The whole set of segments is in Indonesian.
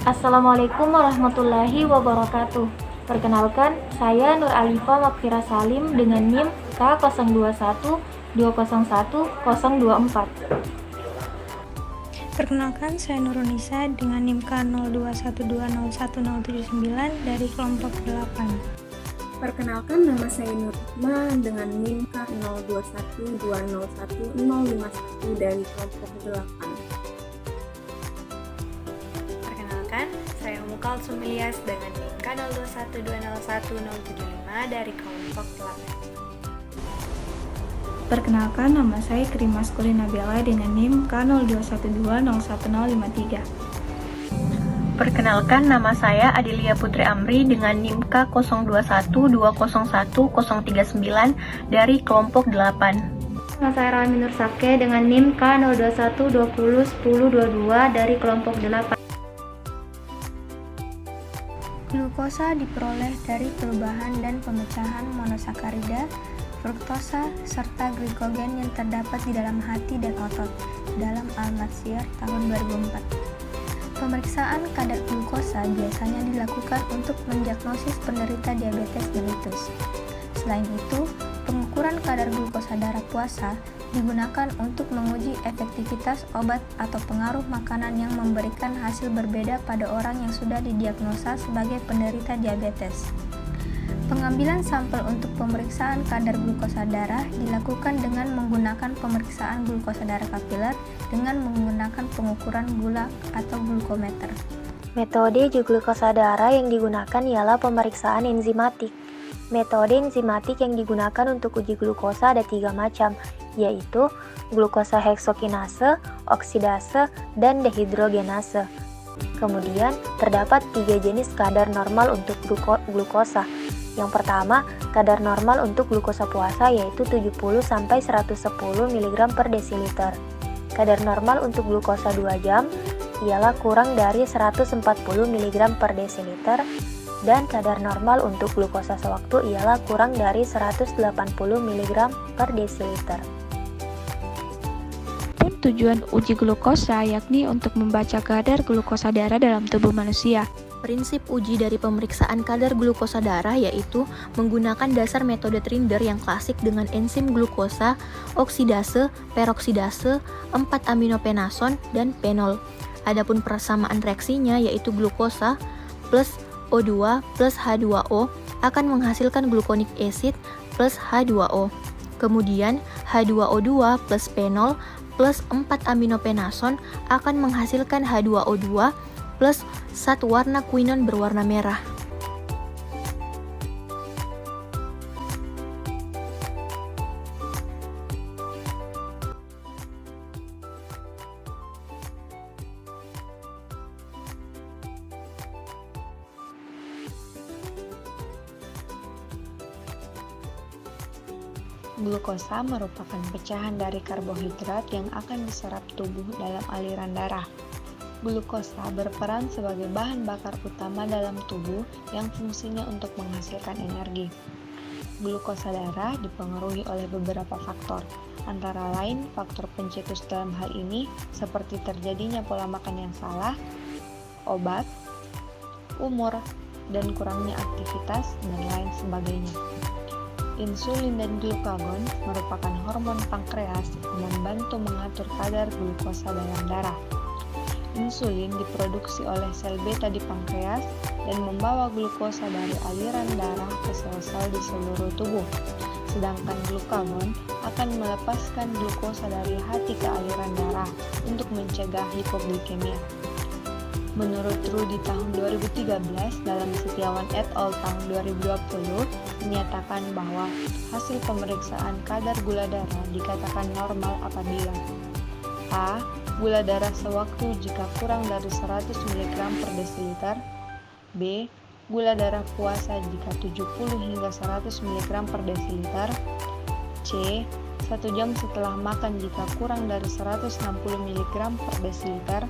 Assalamualaikum warahmatullahi wabarakatuh. Perkenalkan, saya Nur Alifa Makfira Salim dengan NIM K0212011024. Perkenalkan, saya Nurunisa dengan NIM K0212011079 dari kelompok 8. Perkenalkan, nama saya Nur Hikmah dengan NIM K0212011051 dari kelompok 8. Perkenalkan, saya Kalsum Ilyas dengan NIM K0212011075 dari kelompok 8. Perkenalkan, nama saya Krimas Kulinabella dengan NIM K0212011053. Perkenalkan, nama saya Adilia Putri Amri dengan NIM K0212010339 dari kelompok 8. Nama saya Rami Nur Sake dengan NIM K0212011022 dari kelompok 8. Glukosa diperoleh dari perubahan dan pemecahan monosakarida, fruktosa, serta glikogen yang terdapat di dalam hati dan otot dalam Al-Masyir tahun 2004. Pemeriksaan kadar glukosa biasanya dilakukan untuk mendiagnosis penderita diabetes mellitus. Selain itu, pengukuran kadar glukosa darah puasa digunakan untuk menguji efektivitas obat atau pengaruh makanan yang memberikan hasil berbeda pada orang yang sudah didiagnosa sebagai penderita diabetes. Pengambilan sampel untuk pemeriksaan kadar glukosa darah dilakukan dengan menggunakan pemeriksaan glukosa darah kapiler dengan menggunakan pengukuran gula atau glukometer. Metode uji glukosa darah yang digunakan ialah pemeriksaan enzimatik. Metode enzimatik yang digunakan untuk uji glukosa ada 3 macam, yaitu glukosa heksokinase, oksidase, dan dehidrogenase. Kemudian, terdapat 3 jenis kadar normal untuk glukosa. Yang pertama, kadar normal untuk glukosa puasa yaitu 70-110 mg per desiliter. Kadar normal untuk glukosa 2 jam ialah kurang dari 140 mg per desiliter, dan kadar normal untuk glukosa sewaktu ialah kurang dari 180 mg per desiliter. Tujuan uji glukosa yakni untuk membaca kadar glukosa darah dalam tubuh manusia. Prinsip uji dari pemeriksaan kadar glukosa darah yaitu menggunakan dasar metode Trinder yang klasik dengan enzim glukosa, oksidase, peroksidase, 4-aminopenason, dan penol. Adapun persamaan reaksinya yaitu glukosa plus O2 plus H2O akan menghasilkan gluconic acid plus H2O. Kemudian H2O2 plus penol plus 4-aminopenason akan menghasilkan H2O2 plus zat warna quinon berwarna merah. Glukosa merupakan pecahan dari karbohidrat yang akan diserap tubuh dalam aliran darah. Glukosa berperan sebagai bahan bakar utama dalam tubuh yang fungsinya untuk menghasilkan energi. Glukosa darah dipengaruhi oleh beberapa faktor, antara lain faktor pencetus dalam hal ini seperti terjadinya pola makan yang salah, obat, umur, dan kurangnya aktivitas, dan lain sebagainya. Insulin dan glukagon merupakan hormon pankreas yang membantu mengatur kadar glukosa dalam darah. Insulin diproduksi oleh sel beta di pankreas dan membawa glukosa dari aliran darah ke sel-sel di seluruh tubuh. Sedangkan glukagon akan melepaskan glukosa dari hati ke aliran darah untuk mencegah hipoglikemia. Menurut Rudy tahun 2013 dalam Setiawan et al. Tahun 2020 menyatakan bahwa hasil pemeriksaan kadar gula darah dikatakan normal apabila A. Gula darah sewaktu jika kurang dari 100 mg per desiliter. B. Gula darah puasa jika 70 hingga 100 mg per desiliter. C. 1 jam setelah makan jika kurang dari 160 mg per desiliter.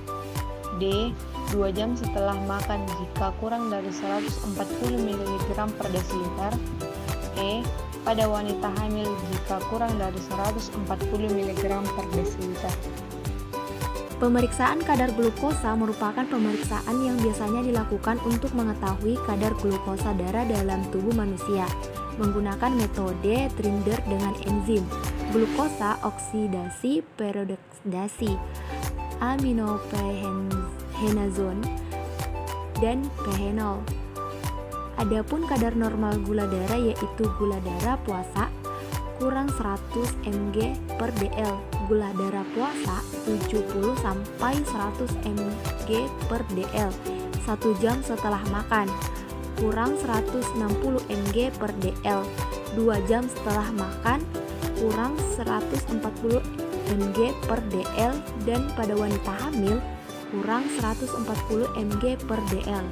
D. 2 jam setelah makan jika kurang dari 140 mg per desiliter. E. Pada wanita hamil jika kurang dari 140 mg per desiliter. Pemeriksaan kadar glukosa merupakan pemeriksaan yang biasanya dilakukan untuk mengetahui kadar glukosa darah dalam tubuh manusia menggunakan metode Trinder dengan enzim glukosa oksidasi peroksidasi, aminopehenazone, dan phenol. Adapun kadar normal gula darah yaitu gula darah puasa kurang 100 mg per dl, gula darah puasa 70 sampai 100 mg per dl 1 jam setelah makan, kurang 160 mg per dl 2 jam setelah makan, kurang 140 mg per dl, dan pada wanita hamil kurang 140 mg per dl.